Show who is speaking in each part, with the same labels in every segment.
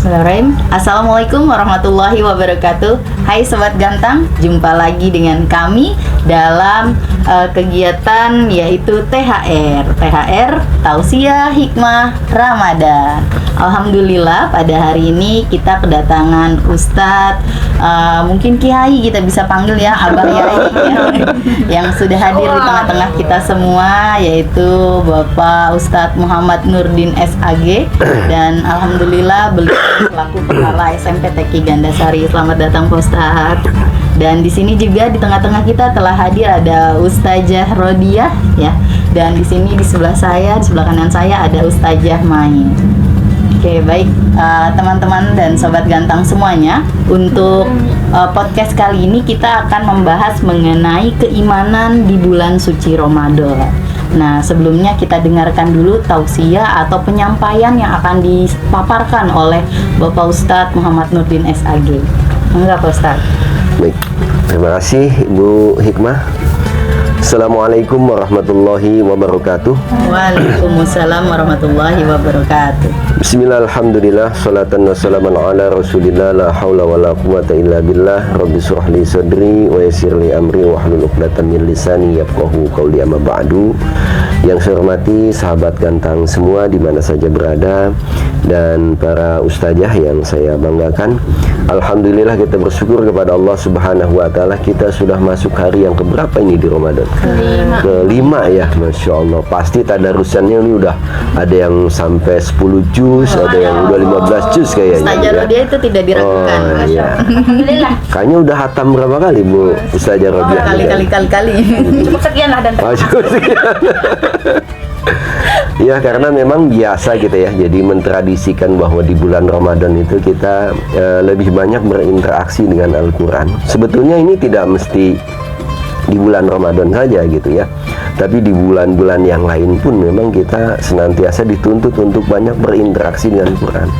Speaker 1: Bismillahirrahmanirrahim. Assalamualaikum warahmatullahi wabarakatuh. Hai Sobat Gantang, jumpa lagi dengan kami dalam kegiatan yaitu THR Tausiah Hikmah Ramadan. Alhamdulillah pada hari ini kita kedatangan Ustadz, mungkin Kiai kita bisa panggil ya, Abah Yai ya, yang sudah hadir di tengah-tengah kita semua, yaitu Bapak Ustadz Muhammad Nurdin SAG, dan alhamdulillah beliau selaku kepala SMP TK Gandasari. Selamat datang Pak Ustadz. Dan di sini juga di tengah-tengah kita telah hadir ada Ustazah Rodiah ya. Dan di sini di sebelah saya, di sebelah kanan saya ada Ustazah Mai. Oke, baik teman-teman dan sobat gantang semuanya, untuk podcast kali ini kita akan membahas mengenai keimanan di bulan suci Ramadan. Nah, sebelumnya kita dengarkan dulu tausiah atau penyampaian yang akan dipaparkan oleh Bapak Ustadz Muhammad Nurdin SAG. Enggak Pak Ustadz?
Speaker 2: Baik, terima kasih Ibu Hikmah. Assalamualaikum warahmatullahi wabarakatuh.
Speaker 1: Waalaikumsalam warahmatullahi wabarakatuh.
Speaker 2: Bismillah, alhamdulillah, salatan wassalaman ala rasulillah, la hawla wa la quwata illa billah. Rabbi surah li sadri wa yassir li amri wa hlul uqdatan min lisani yafqahu qawli, amma ba'du. Yang saya hormati sahabat gantang semua di mana saja berada, dan para ustazah yang saya banggakan. Alhamdulillah kita bersyukur kepada Allah Subhanahu wa taala, kita sudah masuk hari yang keberapa ini di Ramadan? Kelima ya, Masya Allah. Pasti tadarusannya ini udah ada yang sampai 10 juz, ada yang udah 15 juz kayaknya.
Speaker 1: Ustazah Rodiah itu tidak diragukan.
Speaker 2: Iya.
Speaker 1: Alhamdulillah.
Speaker 2: Kayaknya udah hatam berapa kali Bu Ustazah Rodiah?
Speaker 1: Kali. Cukup sekian lah dan
Speaker 2: ya, karena memang biasa gitu ya. Jadi mentradisikan bahwa di bulan Ramadan itu kita lebih banyak berinteraksi dengan Al-Quran. Sebetulnya ini tidak mesti di bulan Ramadan saja gitu ya, tapi di bulan-bulan yang lain pun memang kita senantiasa dituntut untuk banyak berinteraksi dengan Al-Quran.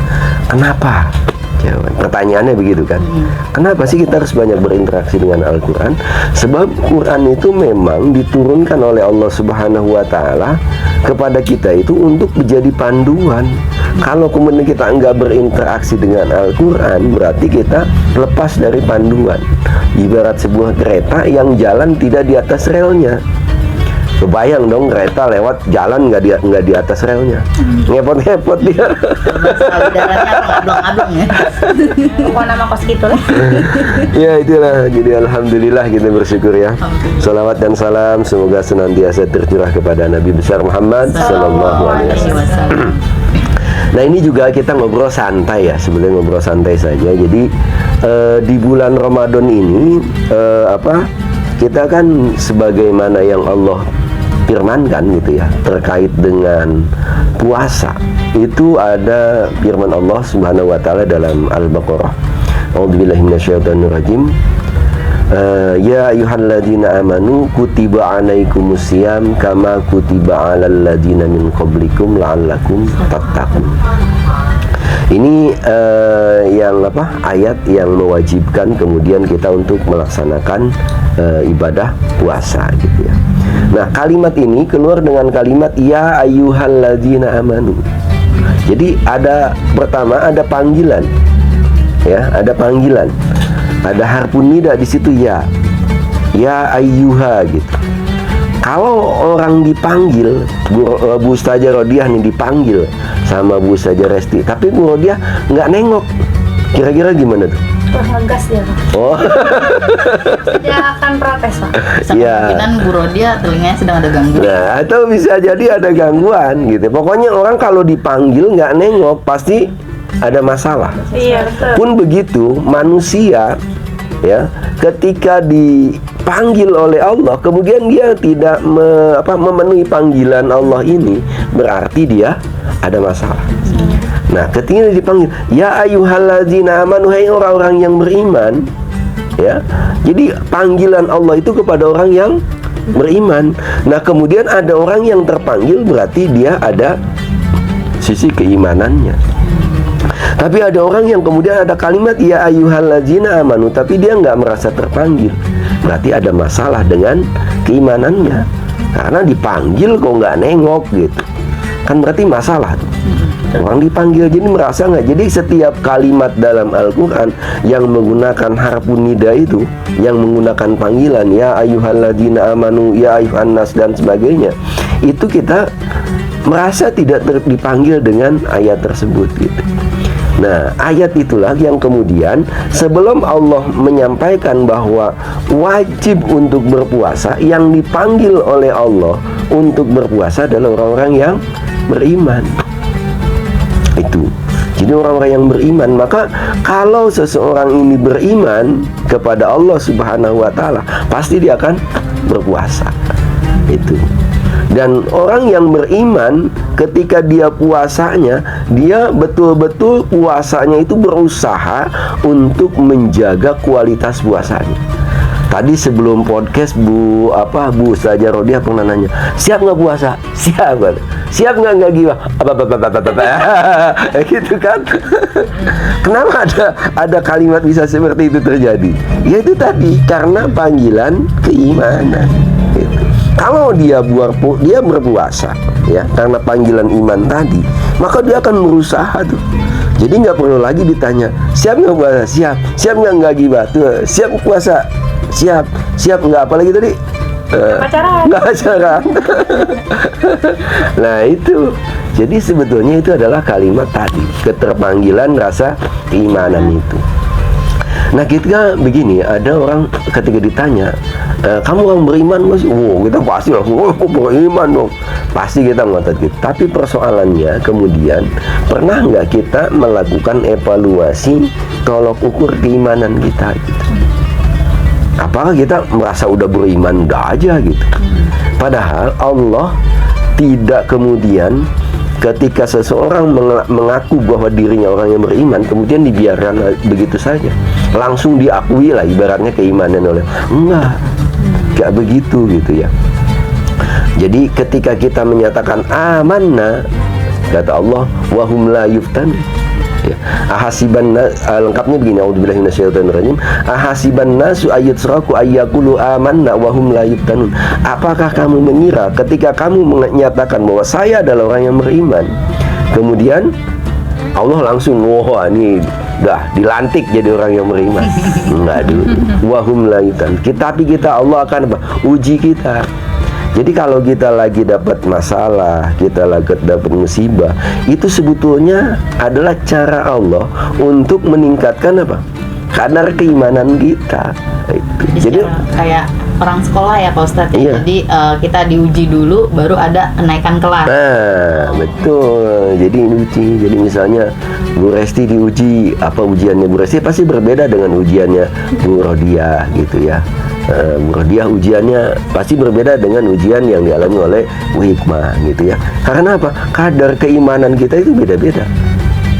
Speaker 2: Kenapa? Jawaban pertanyaannya begitu kan. Kenapa sih kita harus banyak berinteraksi dengan Al-Quran? Sebab Quran itu memang diturunkan oleh Allah Subhanahu wa taala kepada kita itu untuk menjadi panduan. Kalau kemudian kita enggak berinteraksi dengan Al-Quran, berarti kita lepas dari panduan. Ibarat sebuah kereta yang jalan tidak di atas relnya. Kebayang dong, kereta lewat jalan nggak di atas relnya, ngepot-ngepot dia.
Speaker 1: Udaranya ablong-ablong ya. Kok nama kos gitu lah.
Speaker 2: Ya itulah, jadi alhamdulillah kita bersyukur ya. Salawat dan salam semoga senantiasa tercurah kepada Nabi besar Muhammad Sallallahu Alaihi Wasallam. Nah, ini juga kita ngobrol santai ya, sebenarnya ngobrol santai saja. Jadi di bulan Ramadan ini kita kan sebagaimana yang Allah firmankan gitu ya, terkait dengan puasa. Itu ada firman Allah Subhanahu wa taala dalam Al-Baqarah. A'udzubillahi minasyaitonirrajim. Ya ayyuhalladzina amanu kutiba alaikumusiyam kama kutiba alal ladzina min qablikum la'allakum tattaqun. Ini ayat yang mewajibkan kemudian kita untuk melaksanakan ibadah puasa gitu ya. Nah, kalimat ini keluar dengan kalimat ya ayyuhalladzina amanu. Jadi pertama ada panggilan. Ya, ada panggilan. Ada harfun nida di situ ya. Ya ayyuha gitu. Kalau orang dipanggil, Bu Ustazah Rodiah nih dipanggil sama Bu Ustazah Resti, tapi Bu Rodiah nggak nengok, kira-kira gimana tuh?
Speaker 3: Ngegas dia Pak.
Speaker 2: Oh.
Speaker 3: Dia akan protes Pak.
Speaker 1: Kemungkinan Bu Rodiah telinganya sedang ada gangguan.
Speaker 2: Nah, atau bisa jadi ada gangguan gitu. Pokoknya orang kalau dipanggil nggak nengok pasti ada masalah.
Speaker 3: Iya betul.
Speaker 2: Pun begitu manusia ya, ketika dipanggil oleh Allah kemudian dia tidak memenuhi panggilan Allah ini, berarti dia ada masalah. Nah, ketika dipanggil ya ayyuhalladzina amanu, hai orang-orang yang beriman ya. Jadi panggilan Allah itu kepada orang yang beriman. Nah, kemudian ada orang yang terpanggil, berarti dia ada sisi keimanannya. Tapi ada orang yang kemudian ada kalimat ya ayyuhalladzina amanu, tapi dia nggak merasa terpanggil, berarti ada masalah dengan keimanannya. Karena dipanggil kok nggak nengok gitu. kan berarti masalah tuh. Orang dipanggil, jadi merasa nggak? Jadi setiap kalimat dalam Al-Quran yang menggunakan harfun nida itu, yang menggunakan panggilan ya ayyuhalladzina amanu, ya ayyuhan nas dan sebagainya, itu kita merasa tidak dipanggil dengan ayat tersebut gitu. Nah, ayat itulah yang kemudian sebelum Allah menyampaikan bahwa wajib untuk berpuasa, yang dipanggil oleh Allah untuk berpuasa adalah orang-orang yang beriman. Itu. Jadi orang-orang yang beriman, maka kalau seseorang ini beriman kepada Allah Subhanahu wa taala, pasti dia akan berpuasa. Itu. Dan orang yang beriman ketika dia puasanya, dia betul-betul puasanya itu berusaha untuk menjaga kualitas puasanya. Tadi sebelum podcast Bu Ustazah Rodia pernah nanya, siap nggak puasa? Siap kan? Siap nggak gila? Gitu kan? Kenapa ada kalimat bisa seperti itu terjadi? Ya itu tadi karena panggilan keimanan. Gitu. Kalau dia berpuasa, ya karena panggilan iman tadi, maka dia akan berusaha tuh. Jadi nggak perlu lagi ditanya, siap nggak puasa? Siap. Siap nggak gibah? Tuh, siap puasa. Siap nggak apa lagi tadi? Nggak pacaran. Nah itu, jadi sebetulnya itu adalah kalimat tadi, keterpanggilan rasa keimanan itu. Nah ketika begini, ada orang ketika ditanya, kamu orang beriman nggak sih? Oh kita pasti langsung, aku beriman dong. Pasti kita ngotot gitu. Tapi persoalannya kemudian, pernah nggak kita melakukan evaluasi tolok ukur keimanan kita gitu? Apakah kita merasa udah beriman udah aja gitu? Padahal Allah tidak kemudian ketika seseorang mengaku bahwa dirinya orang yang beriman, kemudian dibiarkan begitu saja, langsung diakui lah ibaratnya keimanan oleh enggak begitu gitu ya. Jadi ketika kita menyatakan amanna, kata Allah wahum la yuftan, ya. Ahasiban lengkapnya begini, a'udzubillahi minasyaitonirrajim. Ahasiban nasu ayyutsraku ayyaqulu amanna wa hum la yuftanun. Apakah kamu mengira ketika kamu menyatakan bahwa saya adalah orang yang beriman, kemudian Allah langsung wah ini dah dilantik jadi orang yang beriman? Enggak dulu. Wa hum la yuftanun. Tapi kita Allah akan apa? Uji kita. Jadi kalau kita lagi dapat masalah, kita lagi dapat musibah, itu sebetulnya adalah cara Allah untuk meningkatkan apa? Kadar keimanan kita. Jadi
Speaker 1: kayak orang sekolah ya Pak Ustadz.
Speaker 2: Iya.
Speaker 1: Jadi kita diuji dulu, baru ada kenaikan kelas.
Speaker 2: Nah, betul. Jadi diuji. Jadi misalnya Bu Resti diuji, apa ujiannya Bu Resti pasti berbeda dengan ujiannya Bu Rodia gitu ya. Bu Rodia ujiannya pasti berbeda dengan ujian yang dialami oleh Bu Hikmah gitu ya. Karena apa? Kadar keimanan kita itu beda-beda.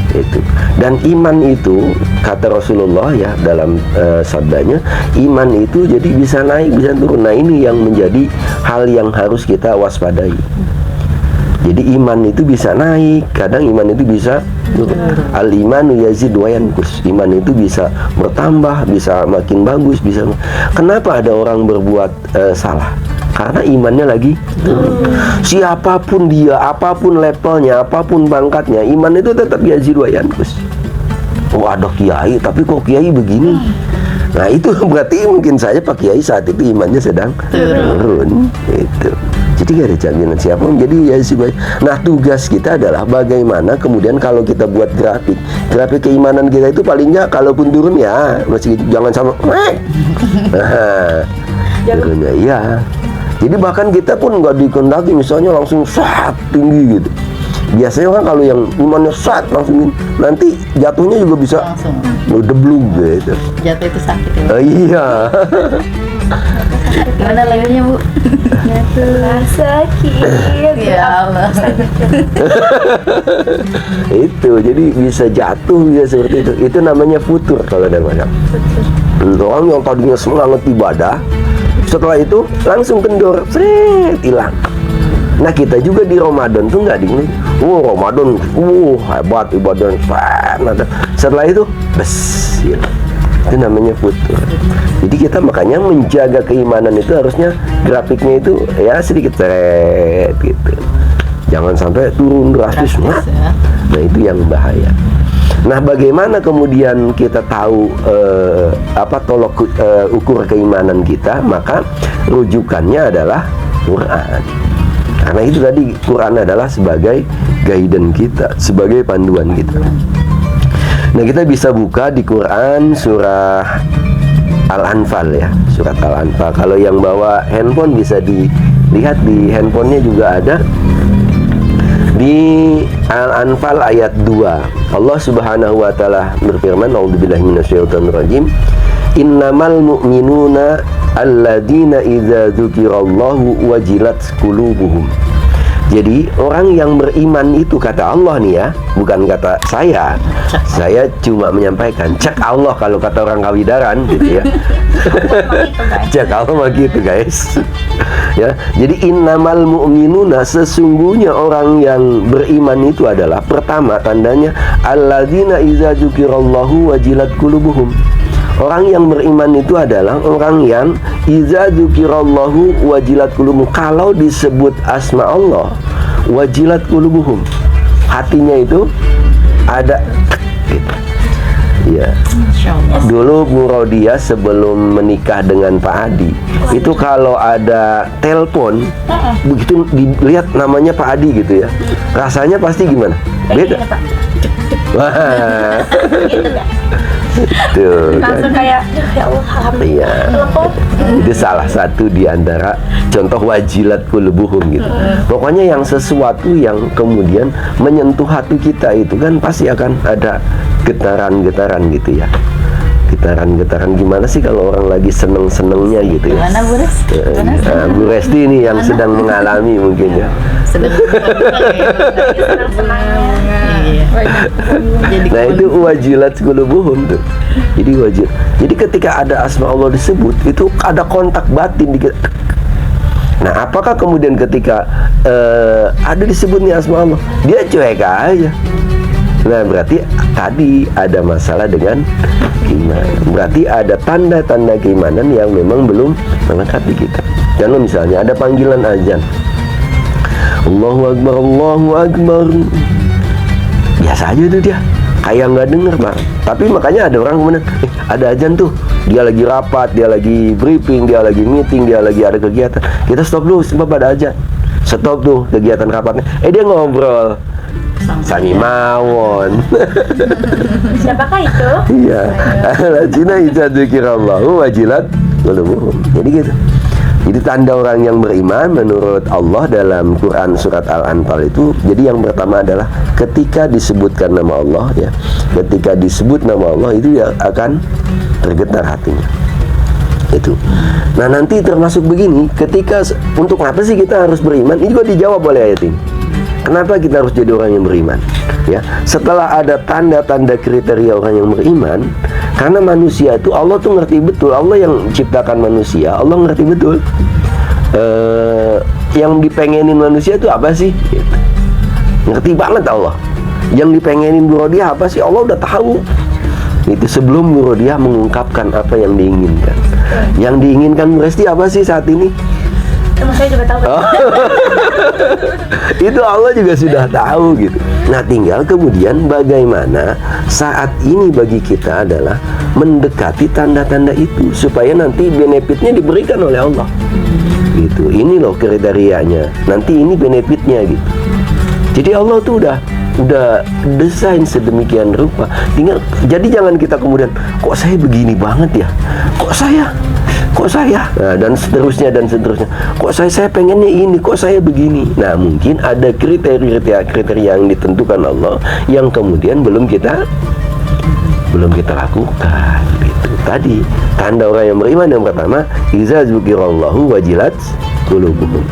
Speaker 2: Itu. Dan iman itu kata Rasulullah ya dalam sabdanya, iman itu jadi bisa naik bisa turun. Nah ini yang menjadi hal yang harus kita waspadai. Jadi iman itu bisa naik, kadang iman itu bisa al-imanu yazid wa yanqus. Iman itu bisa bertambah, bisa makin bagus, bisa. Kenapa ada orang berbuat salah? Karena imannya lagi siapapun dia, apapun levelnya, apapun pangkatnya, iman itu tetap yazid wa yanqus. Oh ada kiai, tapi kok kiai begini? Nah itu berarti mungkin saja Pak Kiai saat itu imannya sedang turun. Itu. Jadi gak ada jaminan siapa menjadi yazid wa yanqus. Nah tugas kita adalah bagaimana kemudian kalau kita buat grafik keimanan kita itu paling nggak kalaupun turun ya masih jangan sama. Nah, turunnya iya. Jadi bahkan kita pun nggak dikendaki misalnya langsung saat tinggi gitu. Biasanya kan kalau yang imannya saat langsung nanti jatuhnya juga bisa deblug gitu.
Speaker 1: Jatuh itu sakit ya.
Speaker 2: Iya.
Speaker 1: Gimana lagunya Bu?
Speaker 3: Jatuh sakit.
Speaker 1: Ya Allah.
Speaker 2: Itu jadi bisa jatuh bisa seperti itu. Itu namanya futur kalau ada macam. Orang yang tadinya semangat ibadah, setelah itu langsung kendor, hilang. Nah kita juga di Ramadan tuh nggak dingin. Ramadan, hebat ibadah. Setelah itu, itu namanya futur. Jadi kita makanya menjaga keimanan itu harusnya grafiknya itu ya sedikit gitu. Jangan sampai turun drastis.
Speaker 1: Ya.
Speaker 2: Nah, itu yang bahaya. Nah, bagaimana kemudian kita tahu tolok ukur keimanan kita? Maka rujukannya adalah Quran. Karena itu tadi, Quran adalah sebagai guidance kita, sebagai panduan kita. Nah, kita bisa buka di Quran surah Al-Anfal ya, surat Al-Anfal. Kalau yang bawa handphone bisa dilihat di handphonenya juga ada. Di Al-Anfal ayat 2, Allah Subhanahu wa taala berfirman, A'udzubillahi minasyaitonirrajim. Innamal mu'minuna alladzina idza dzukirallahu wajilat qulubuhum. Jadi orang yang beriman itu, kata Allah nih ya, bukan kata saya. Saya cuma menyampaikan, cek Allah kalau kata orang Kawidaran gitu ya. Cek Allah mah gitu guys. Ya, jadi innamal mu'minuna, sesungguhnya orang yang beriman itu adalah, pertama tandanya alladzina idza dzukirallahu wajilat qulubuhum. Orang yang beriman itu adalah orang yang idza dzukirallahu wajilat qulubuhum. Kalau disebut asma Allah, wajilat qulubuhum, hatinya itu ada gitu. Ya. Dulu Bu Rodia sebelum menikah dengan Pak Adi, itu kalau ada telepon, begitu dilihat namanya Pak Adi gitu ya, rasanya pasti gimana? Beda. Wah. Tuh,
Speaker 3: langsung kayak ya Allah,
Speaker 2: iya. Itu salah satu di antara contoh wajilat qulubuhum gitu. Pokoknya yang sesuatu yang kemudian menyentuh hati kita itu kan pasti akan ada getaran-getaran gitu ya. Getaran-getaran gimana sih kalau orang lagi seneng-senengnya gitu ya.
Speaker 1: Gimana Bu Res?
Speaker 2: Nah, Bu Resti ini yang sedang mengalami mungkin ya. Nah, itu wajilat qulubuhum tuh. Jadi wajib. Jadi ketika ada asma Allah disebut, itu ada kontak batin di. Nah, apakah kemudian ketika ada disebut nih asma Allah, dia cuek aja? Nah, berarti tadi ada masalah dengan iman. Berarti ada tanda-tanda keimanan yang memang belum melekat di kita. Contoh misalnya ada panggilan azan, Allahu Akbar, Allahu Akbar. Biasa aja tuh dia, kayak nggak denger Bang. Tapi makanya ada orang kemudian, ada azan tuh, dia lagi rapat, dia lagi briefing, dia lagi meeting, dia lagi ada kegiatan. Kita stop dulu, sebab ada azan. Stop tuh kegiatan rapatnya. Dia ngobrol. Sami mawon.
Speaker 3: Siapakah itu?
Speaker 2: Iya. Alladzina idza dzukirallahu wajilat qulubuhum. Jadi gitu. Jadi tanda orang yang beriman menurut Allah dalam Quran surat Al-Anfal itu, jadi yang pertama adalah ketika disebutkan nama Allah ya. Ketika disebut nama Allah itu ya akan tergetar hatinya. Itu. Nah, nanti termasuk begini, ketika untuk apa sih kita harus beriman? Ini juga dijawab oleh ayat ini. Kenapa kita harus jadi orang yang beriman? Ya, setelah ada tanda-tanda kriteria orang yang beriman, karena manusia itu Allah tuh ngerti betul, Allah yang ciptakan manusia, Allah ngerti betul yang dipengenin manusia itu apa sih? Gitu. Ngerti banget Allah. Yang dipengenin Bu Rodia apa sih? Allah udah tahu. Itu sebelum Bu Rodia mengungkapkan apa yang diinginkan. Yang diinginkan Bu Resti apa sih saat ini?
Speaker 3: Teman saya juga tahu.
Speaker 2: Oh. Itu Allah juga sudah tahu gitu. Nah, tinggal kemudian bagaimana saat ini bagi kita adalah mendekati tanda-tanda itu supaya nanti benefitnya diberikan oleh Allah. Gitu. Ini loh kriterianya. Nanti ini benefitnya gitu. Jadi Allah tuh udah desain sedemikian rupa. Tinggal, jadi jangan kita kemudian, kok saya begini banget ya? Kok saya? Nah, dan seterusnya. Kok saya pengennya ini, kok saya begini? Nah, mungkin ada kriteria yang ditentukan Allah yang kemudian belum kita lakukan. Gitu. Tadi tanda orang yang beriman yang pertama, iza dzukirallahu wajilat qulubuhum.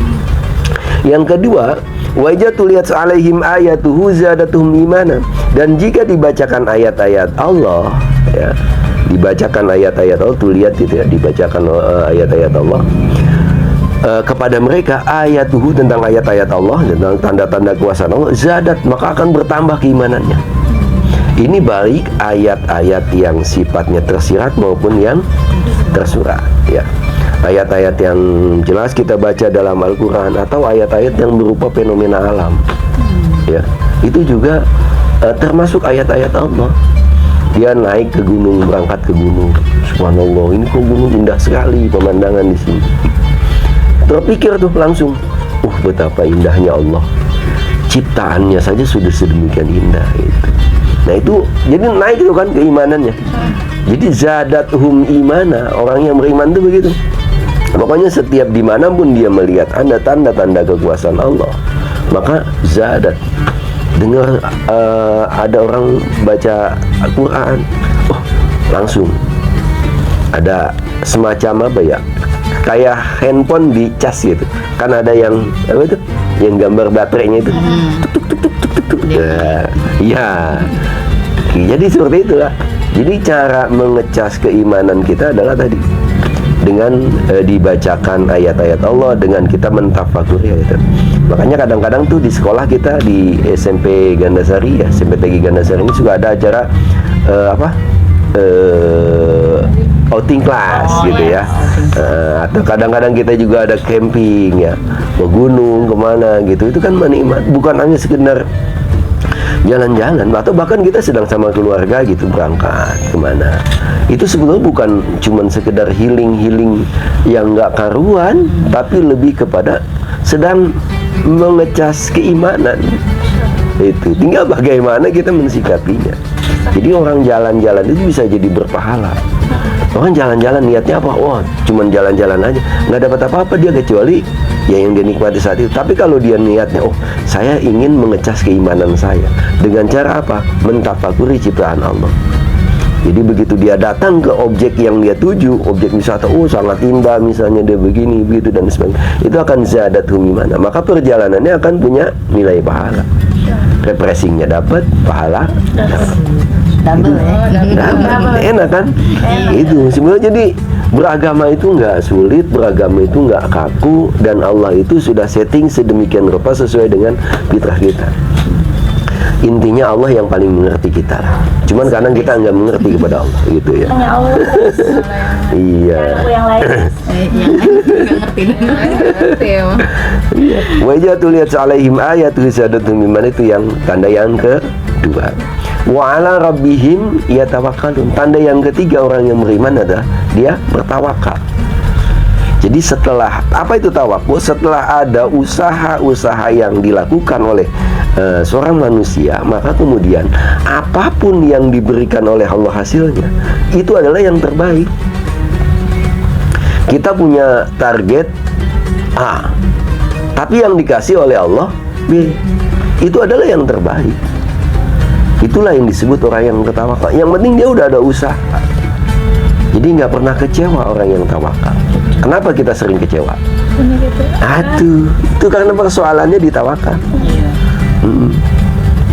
Speaker 2: Yang kedua, wajah tuliat alaihim ayatuhu zadatuhum imana. Dan jika dibacakan ayat-ayat Allah, ya, dibacakan ayat-ayat Allah, tuh lihat gitu ya, dibacakan ayat-ayat Allah kepada mereka, ayatuhu tentang ayat-ayat Allah, tentang tanda-tanda kuasa Allah, zadat, maka akan bertambah keimanannya. Ini baik ayat-ayat yang sifatnya tersirat maupun yang tersurat ya. ayat-ayat yang jelas kita baca dalam Al-Quran atau ayat-ayat yang berupa fenomena alam, ya itu juga termasuk ayat-ayat Allah. Dia naik ke gunung, berangkat ke gunung, subhanallah, ini kok gunung indah sekali pemandangan di sini. Terpikir tuh langsung, betapa indahnya Allah, ciptaannya saja sudah sedemikian indah gitu. Nah itu jadi naik itu kan keimanannya. Jadi zadathum imana, orang yang beriman itu begitu. Pokoknya setiap dimanapun dia melihat ada tanda-tanda kekuasaan Allah, maka zadat. Dengar ada orang baca Al-Quran, langsung ada semacam apa ya, kayak handphone dicas gitu. Kan ada yang apa itu, yang gambar baterainya itu, tuk tuk tuk tuk tuk tuk. Ya, jadi seperti itulah. Jadi cara mengecas keimanan kita adalah tadi dengan dibacakan ayat-ayat Allah, dengan kita mentafakuri ayat. Makanya kadang-kadang tuh di sekolah kita di SMP Gandasari ya, SMP TG Gandasari ini juga ada acara outing class gitu ya. Atau kadang-kadang kita juga ada camping ya, ke gunung kemana gitu. Itu kan menikmat, bukan hanya sekedar jalan-jalan, atau bahkan kita sedang sama keluarga gitu berangkat kemana. Itu sebetulnya bukan cuman sekedar healing yang nggak karuan, tapi lebih kepada sedang mengecas keimanan. Itu tinggal bagaimana kita mensikapinya. Jadi orang jalan-jalan itu bisa jadi berpahala. Orang jalan-jalan niatnya apa? Wah, cuman jalan-jalan aja, nggak dapat apa-apa dia kecuali ya yang dia nikmati saat itu. Tapi kalau dia niatnya, saya ingin mengecas keimanan saya dengan cara apa? Mentafakuri ciptaan Allah. Jadi begitu dia datang ke objek yang dia tuju, objek wisata, sangat indah, misalnya dia begini, begitu dan sebagainya, itu akan zadathum imana. Maka perjalanannya akan punya nilai pahala. Refreshingnya dapat, pahala
Speaker 1: Double ya.
Speaker 2: Enak kan? Itu sebenarnya. Jadi beragama itu nggak sulit, beragama itu nggak kaku, dan Allah itu sudah setting sedemikian rupa sesuai dengan fitrah kita. Intinya Allah yang paling mengerti kita. Cuman kadang kita nggak mengerti kepada Allah gitu ya.
Speaker 3: Hanya Allah.
Speaker 2: Iya.
Speaker 3: Yang lain.
Speaker 2: Wajatul lihat alaihim ayatu zadatum iman, itu yang tanda yang kedua. Wa ala rabbihim yatawakkalun. Tanda yang ketiga orang yang beriman adalah dia bertawakal. Jadi setelah apa itu tawakul? Setelah ada usaha-usaha yang dilakukan oleh seorang manusia, maka kemudian apapun yang diberikan oleh Allah hasilnya itu adalah yang terbaik. Kita punya target A, tapi yang dikasih oleh Allah B, itu adalah yang terbaik. Itulah yang disebut orang yang bertawakal. Yang penting dia udah ada usaha. Jadi nggak pernah kecewa orang yang tawakal. Kenapa kita sering kecewa? Itu karena persoalannya di tawakal.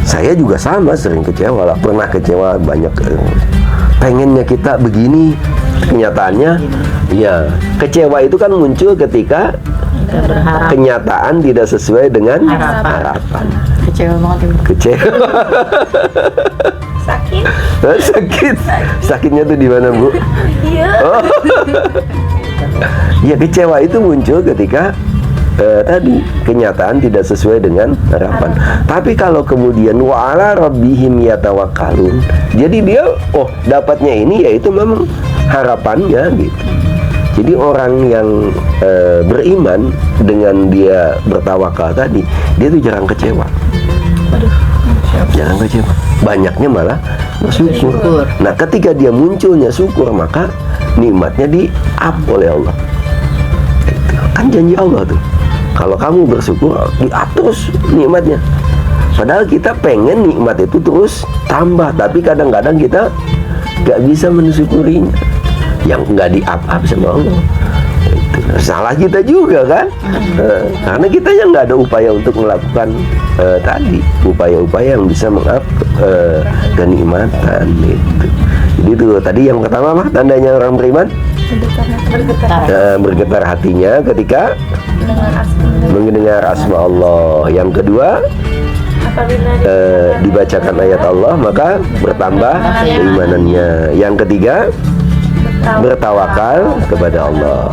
Speaker 2: Saya juga sama, sering kecewa lah. Pernah kecewa banyak. Pengennya kita begini, kenyataannya ya. Kecewa itu kan muncul ketika kenyataan tidak sesuai dengan harapan.
Speaker 1: Kecewa banget ya.
Speaker 2: Kecewa.
Speaker 3: Sakit.
Speaker 2: Sakitnya tuh di mana, Bu?
Speaker 3: Iya.
Speaker 2: Ya, kecewa itu muncul ketika tadi kenyataan tidak sesuai dengan harapan. Tapi kalau kemudian wa ala rabbihim yatawakkalun, jadi dia dapatnya ini yaitu memang harapannya gitu. Jadi orang yang beriman dengan dia bertawakal tadi, dia tuh jarang kecewa. Jarang kecewa. Banyaknya malah bersyukur. Nah, ketika dia munculnya syukur, maka nikmatnya di-up oleh Allah. Itu kan janji Allah tuh. Kalau kamu bersyukur, di-up terus nikmatnya. Padahal kita pengen nikmat itu terus tambah, tapi kadang-kadang kita gak bisa mensyukurinya. Yang nggak di-up sama Allah. Itu salah kita juga kan? Karena kita yang nggak ada upaya untuk melakukan tadi upaya-upaya yang bisa meng-up kenikmatan itu. Jadi itu tadi yang pertama apa tandanya orang beriman? Bergetar hatinya ketika mendengar asma Allah. Yang kedua, dibacakan ayat Allah maka bertambah keimanannya. Yang ketiga, bertawakal kepada Allah.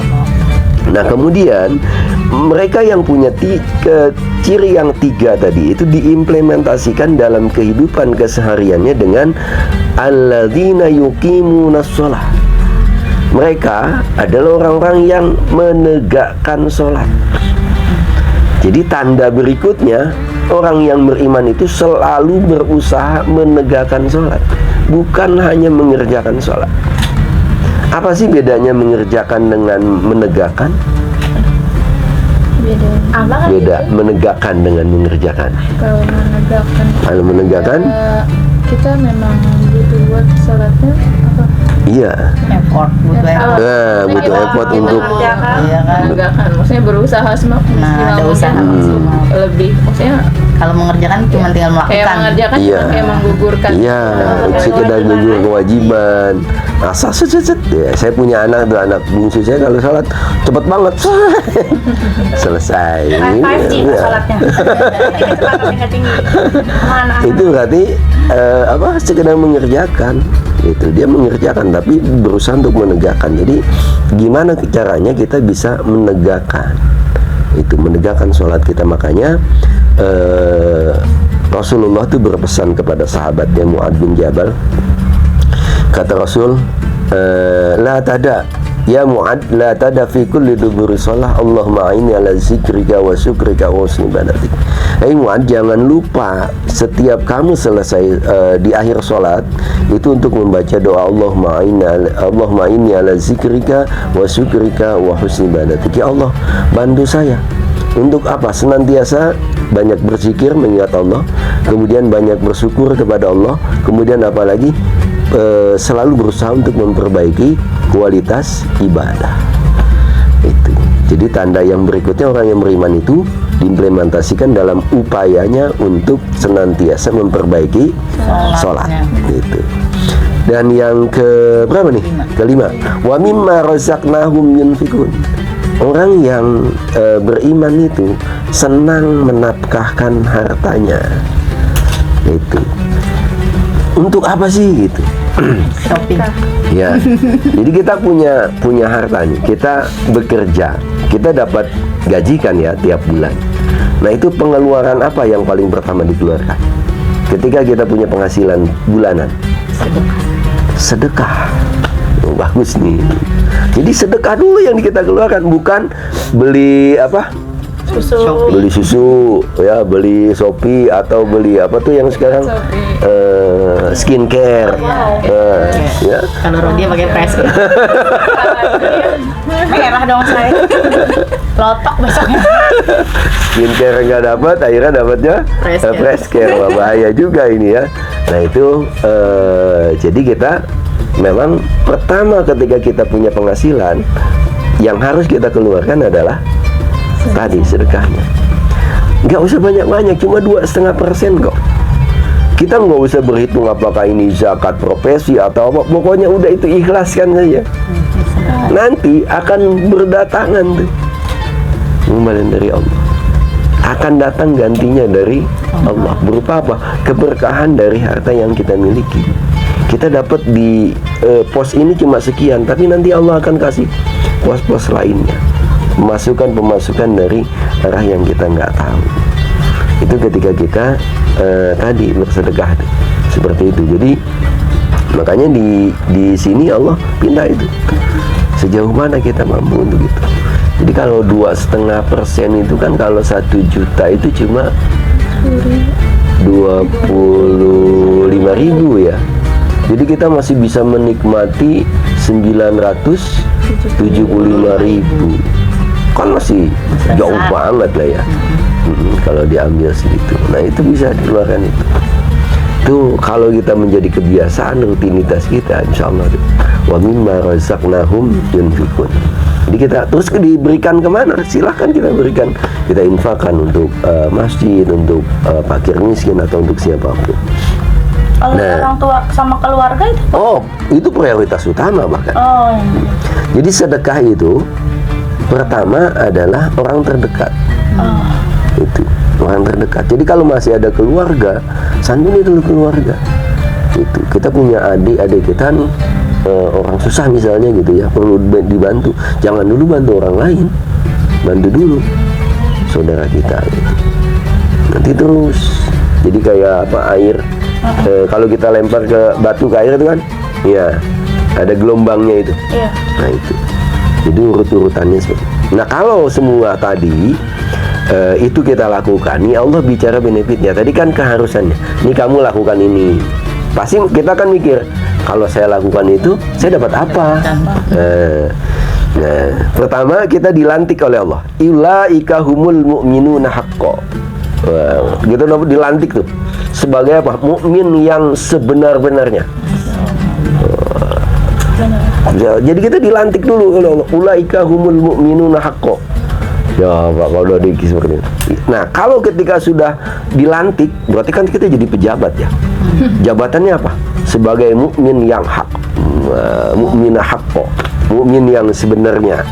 Speaker 2: Nah kemudian mereka yang punya ciri yang 3 tadi itu diimplementasikan dalam kehidupan kesehariannya dengan alladzina yuqimunas shalah. Mereka adalah orang-orang yang menegakkan sholat. Jadi tanda berikutnya, orang yang beriman itu selalu berusaha menegakkan sholat, bukan hanya mengerjakan sholat. Apa sih bedanya mengerjakan dengan menegakkan?
Speaker 3: Apa kan
Speaker 2: Beda, menegakkan dengan mengerjakan. Kalau menegakkan,
Speaker 3: kita memang butuh buat sholatnya apa?
Speaker 2: iya.
Speaker 1: Effort, butuh effort.
Speaker 2: Nah, butuh effort untuk
Speaker 1: Iya kan?
Speaker 3: Menegakkan, maksudnya berusaha semaksimal
Speaker 1: Nah, ada
Speaker 3: mungkin.
Speaker 1: usaha maksimal.
Speaker 3: Lebih, maksudnya
Speaker 1: Kalau mengerjakan cuma tinggal
Speaker 3: kayak
Speaker 1: melakukan.
Speaker 3: mengerjakan
Speaker 2: Iya.
Speaker 3: cuma kayak menggugurkan.
Speaker 2: iya, sekedar gugur kewajiban. Asal set. Ya, saya punya anak tuh, anak bungsu saya kalau sholat cepet banget. Selesai.
Speaker 3: 5G
Speaker 2: Iya.
Speaker 3: sholatnya. Kecepatan tinggi. Sama anak-anak.
Speaker 2: Itu berarti sekedar mengerjakan itu, dia mengerjakan tapi berusaha untuk menegakkan. Jadi gimana caranya kita bisa menegakkan itu, menegakkan sholat kita. Makanya Rasulullah itu berpesan kepada sahabatnya Mu'ad bin Jabal. Kata Rasul, la tada ya Mu'ad, la tada fi kulli duburi sholah Allahumma a'inni ala zikrika wa syukrika wa husni ibadatik. Hei Mu'ad, jangan lupa setiap kamu selesai di akhir sholat itu untuk membaca doa Allahumma inni ala zikrika wa syukrika wa husni ibadatik. Ya Allah, bantu saya untuk apa? Senantiasa banyak berzikir mengingat Allah, kemudian banyak bersyukur kepada Allah, kemudian apalagi selalu berusaha untuk memperbaiki kualitas ibadah. Itu. Jadi tanda yang berikutnya, orang yang beriman itu diimplementasikan dalam upayanya untuk senantiasa memperbaiki sholat. Gitu. Dan yang ke berapa nih? Kelima. Wa mimma razaqnahum yunfikun. Orang yang beriman itu senang menafkahkan hartanya. Itu. Untuk apa sih gitu?
Speaker 1: Shopping.
Speaker 2: Ya. Jadi kita punya harta nih. Kita bekerja. Kita dapat gaji kan ya tiap bulan. Nah, itu pengeluaran apa yang paling pertama dikeluarkan? Ketika kita punya penghasilan bulanan. Sedekah. Oh, bagus nih. Jadi sedekah dulu yang kita keluarkan, bukan beli apa?
Speaker 3: Susu.
Speaker 2: Beli susu, ya, beli Shopee atau beli apa tuh yang sekarang skincare. Ya.
Speaker 1: Kalau Rodia pakai press.
Speaker 3: Merah dong saya. Lotok besoknya.
Speaker 2: Skincare nggak dapat, akhirnya dapatnya press care. Wah, bahaya juga ini ya. Nah itu jadi kita memang pertama ketika kita punya penghasilan, yang harus kita keluarkan adalah tadi sedekahnya. Nggak usah banyak-banyak, cuma 2,5% kok. Kita nggak usah berhitung apakah ini zakat profesi atau apa. Pokoknya udah itu ikhlaskan saja. Nanti akan berdatangan tuh kembali dari Allah. Akan datang gantinya dari Allah. Berupa apa? Keberkahan dari harta yang kita miliki. Kita dapat di pos ini cuma sekian, tapi nanti Allah akan kasih pos-pos lainnya. Pemasukan dari arah yang kita nggak tahu. Itu ketika kita tadi bersedekah seperti itu. Jadi makanya di sini Allah pinta itu sejauh mana kita mampu untuk itu. Jadi kalau 2,5% itu kan, kalau 1 juta itu cuma 25.000 ya. Jadi kita masih bisa menikmati 975.000. Kan masih jauh banget lah ya. Kalau diambil segitu. Nah itu bisa dikeluarkan itu. Itu kalau kita menjadi kebiasaan rutinitas kita, insya Allah. Wa mimma razaqnahum yunfikun. Jadi kita terus diberikan kemana? Silahkan kita berikan. Kita infakkan untuk masjid, untuk fakir miskin, atau untuk siapapun.
Speaker 3: Kalau orang tua sama keluarga itu?
Speaker 2: Oh, itu prioritas utama bahkan.
Speaker 3: Oh.
Speaker 2: Jadi sedekah itu pertama adalah orang terdekat. Itu orang terdekat. Jadi kalau masih ada keluarga, santuni dulu keluarga. Itu kita punya adik kita nih orang susah misalnya gitu ya, perlu dibantu, jangan dulu bantu orang lain, bantu dulu saudara kita gitu. Nanti terus jadi kayak apa, air kalau kita lempar ke batu ke air itu kan ya ada gelombangnya itu.
Speaker 3: Iya.
Speaker 2: Nah itu jadi urut-urutannya seperti itu. Nah kalau semua tadi itu kita lakukan, nih Allah bicara benefitnya. Tadi kan keharusannya, nih kamu lakukan ini, pasti kita kan mikir, kalau saya lakukan itu saya dapat apa? Nah, pertama kita dilantik oleh Allah, ulaika humul mu'minuna haqqo. Gitu dilantik tuh sebagai apa? Mukmin yang sebenar-benarnya. Jadi kita dilantik dulu oleh Allah, ulaika humul mu'minuna haqqo. Ya Pak, kalau udah seperti itu. Nah, kalau ketika sudah dilantik, berarti kan kita jadi pejabat ya. Jabatannya apa? Sebagai mukmin yang hak, mukminah haqqo, mukmin yang sebenarnya.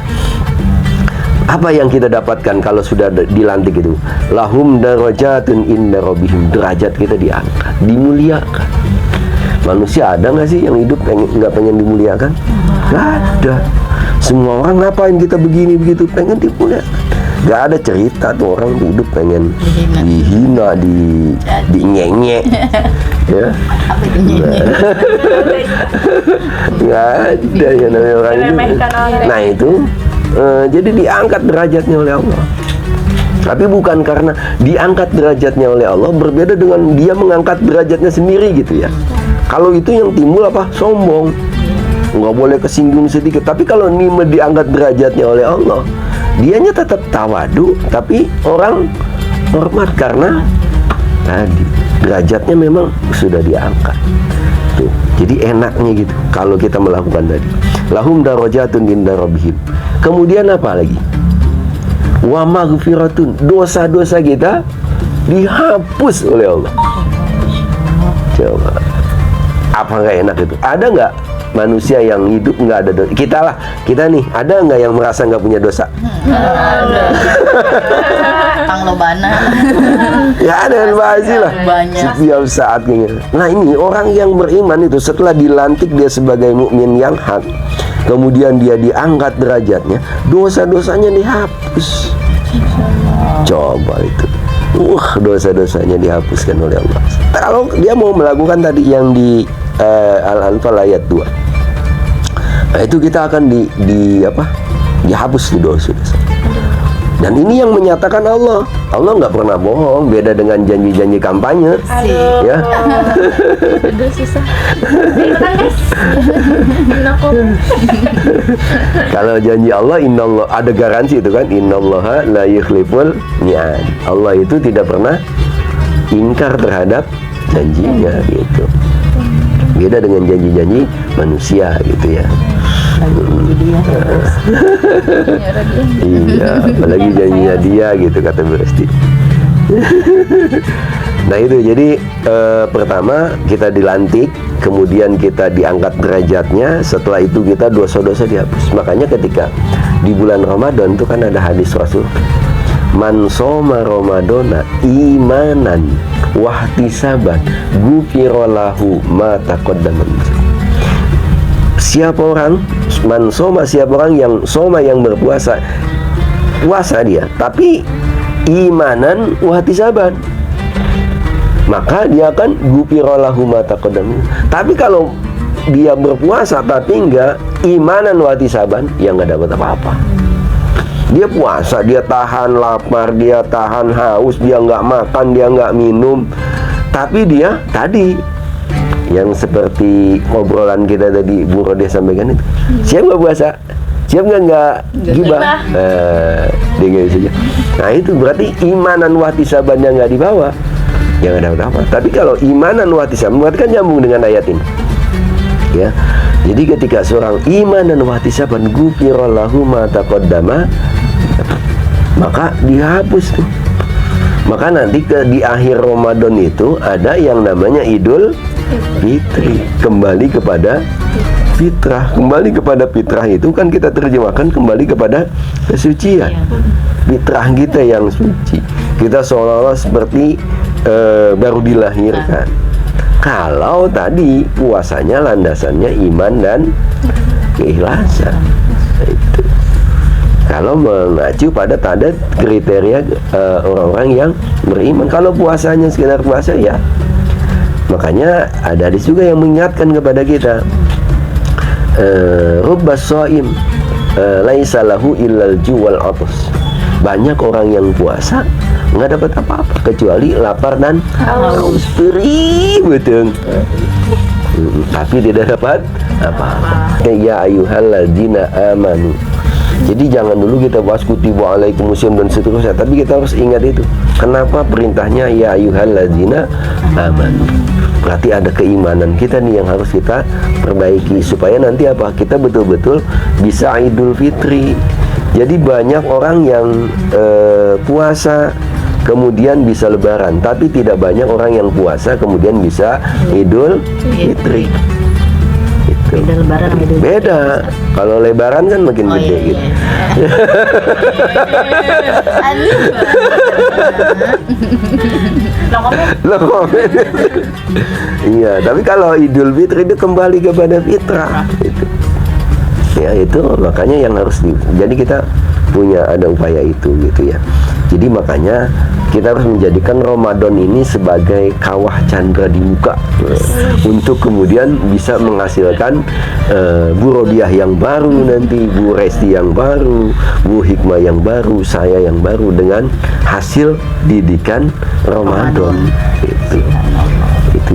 Speaker 2: Apa yang kita dapatkan kalau sudah dilantik itu? Lahum darajatun inda rabbihim, derajat kita diangkat, dimuliakan. Manusia ada nggak sih yang hidup nggak pengen dimuliakan? Nggak ada. Semua orang ngapain kita begini begitu, pengen dimuliakan. Nggak ada cerita tuh orang hidup pengen dihina, dinyek-nyek. Ya.
Speaker 1: Apa itu nyanyi?
Speaker 2: Nggak ada ya namanya orang itu. Nah itu jadi diangkat derajatnya oleh Allah. Tapi bukan karena diangkat derajatnya oleh Allah berbeda dengan dia mengangkat derajatnya sendiri gitu ya. Kalau itu yang timbul apa? Sombong. Nggak boleh kesinggung sedikit. Tapi kalau ini diangkat derajatnya oleh Allah, dianya tetap tawadu, tapi orang hormat karena tadi derajatnya memang sudah diangkat. Tuh. Jadi enaknya gitu kalau kita melakukan tadi. Lahum darajatun inda rabbihim. Kemudian apa lagi? Wa maghfiratun, dosa-dosa kita dihapus oleh Allah. Coba, apa nggak enak itu? Ada nggak manusia yang hidup nggak ada dosa? Kita nih, ada nggak yang merasa nggak punya dosa?
Speaker 1: Ada. Panglobana.
Speaker 2: Ya ada yang pasti lah.
Speaker 1: Banyak.
Speaker 2: Setiap saat kayaknya. Nah ini orang yang beriman itu setelah dilantik dia sebagai mukmin yang hak, kemudian dia diangkat derajatnya, dosa-dosanya dihapus. Coba itu, dosa-dosanya dihapuskan oleh Allah. Kalau dia mau melakukan tadi yang di Al-Anfal ayat 2, nah itu kita akan dihapus di dosa-dosa. Dan ini yang menyatakan Allah. Allah nggak pernah bohong, beda dengan janji-janji kampanye.
Speaker 3: Aduh.
Speaker 2: Ya.
Speaker 3: Aduh susah. Ikutan guys.
Speaker 2: Kalau janji Allah, innallah, ada garansi itu kan, innallaha la yukhliful mi'ad. Allah itu tidak pernah ingkar terhadap janjinya gitu. Beda dengan janji-janji manusia gitu ya. Iya, apalagi janjinya dia gitu kata Bu Resti. Nah itu jadi pertama kita dilantik, kemudian kita diangkat derajatnya, setelah itu kita dosa-dosa dihapus. Makanya ketika di bulan Ramadan itu kan ada hadis Rasul, man shoma ramadana imanan wahtisaban ghufira lahu ma taqaddama min dhanbi. Siapa orang man shoma, siapa orang yang shoma, yang berpuasa, puasa dia tapi imanan wahtisaban, maka dia akan ghufira lahu ma taqaddama. Tapi kalau dia berpuasa tapi enggak imanan wahtisaban, ya enggak dapat apa-apa. Dia puasa, dia tahan lapar, dia tahan haus, dia nggak makan, dia nggak minum. Tapi dia tadi, yang seperti obrolan kita tadi Bu Rodeh sampaikan itu, siap nggak puasa? Siap nggak gibah? Dia nggak saja. Nah itu berarti imanan wahtisabannya nggak dibawa, ya nggak dapat apa. Tapi kalau imanan wahtisaban, berarti kan nyambung dengan ayat ini. Ya, jadi ketika seorang iman dan wahtisaban ghufira lahu ma taqaddama, maka dihapus tuh. Maka nanti di akhir Ramadan itu ada yang namanya Idul Fitri, kembali kepada fitrah. Kembali kepada fitrah itu kan kita terjemahkan kembali kepada kesucian. Fitrah kita yang suci. Kita seolah-olah seperti baru dilahirkan. Kalau tadi puasanya landasannya iman dan keikhlasan. Itu. Kalau mengacu pada tanda kriteria orang-orang yang beriman. Kalau puasanya sekedar puasa, ya. Makanya ada hadis juga yang mengingatkan kepada kita, rubbas shaim laisa lahu illal ju'wal atas. Banyak orang yang puasa nggak dapat apa-apa kecuali lapar dan haus. Perih betul. Tapi tidak dapat apa-apa. Ya ayyuhalladzina amanu. Jadi jangan dulu kita bahas kutiba alaikumusiyam dan seterusnya, tapi kita harus ingat itu. Kenapa perintahnya ya ayyuhalladzina amanu? Berarti ada keimanan kita nih yang harus kita perbaiki supaya nanti apa? Kita betul-betul bisa Idul Fitri. Jadi banyak orang yang puasa kemudian bisa lebaran, tapi tidak banyak orang yang puasa kemudian bisa Idul Fitri.
Speaker 1: Beda lebaran sama Idul Fitri.
Speaker 2: Beda. Kalau lebaran kan makin gede
Speaker 1: iya,
Speaker 2: gitu. Loh, komen. Iya, tapi kalau Idul Fitri itu kembali kepada fitrah gitu. Ya itu makanya yang harus jadi kita punya ada upaya itu gitu ya. Jadi makanya kita harus menjadikan Ramadan ini sebagai kawah candra di muka untuk kemudian bisa menghasilkan Bu Rodiah yang baru nanti, Bu Resti yang baru, Bu Hikmah yang baru, saya yang baru dengan hasil didikan Ramadan itu.